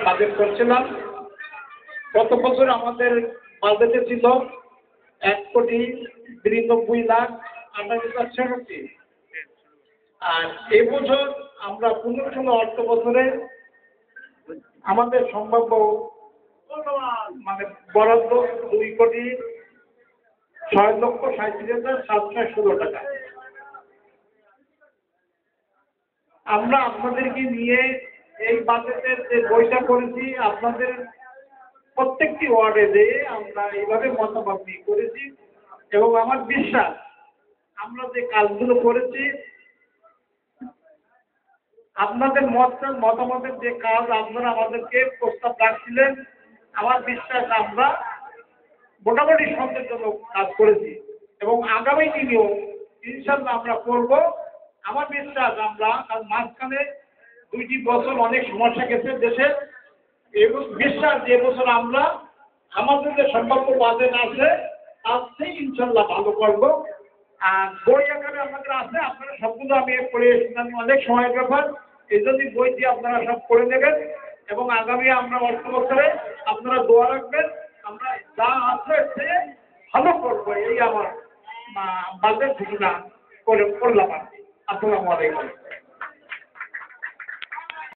Budget করছিলাম। গত বছর আমাদের বাজেটে ছিল ১,৯২,৬৮,৬৬। আর এবছর আমরা ১৫-১৬ অর্থ বছরে আমাদের সম্ভাব্য মানে বরাদ্দ ২,৬৬,৩৭,৭১৬ টাকা। আমরা আপনাদেরকে নিয়ে এই বাজেটের যে বইটা করেছি, আপনাদের প্রত্যেকটি ওয়ার্ডে যেয়ে আমরা এইভাবে মতামত নিয়ে করেছি এবং আমার বিশ্বাস আমরা যে কাজগুলো করেছি, আপনাদের মতামতের যে কাজ আপনারা আমাদেরকে প্রস্তাব রাখছিলেন, আমার বিশ্বাস আমরা মোটামুটি সন্তোষজনক কাজ করেছি এবং আগামী দিনেও ইনশাল্লাহ আমরা করব। আমার বিশ্বাস আমরা মাঝখানে 2টি বছর অনেক সমস্যা গেছে দেশে এবং বিশ্বাস যে বছর আমরা আমাদের যে সম্ভাব্য বাজেট আছে তার থেকে ইনশাল্লাহ ভালো করব। আর বই আকারে আমাদের আছে, আপনারা সবগুলো আমি পড়ে এসেছি, অনেক সময়ের ব্যাপার, এই জন্য বইটি আপনারা সব পড়ে নেবেন এবং আগামী আমরা অর্থ বছরে আপনারা দোয়া রাখবেন, আমরা যা আছে সে ভালো করবো, এই আমার বাজেট ঘোষণা করলাম আর কি। আসসালামু আলাইকুম।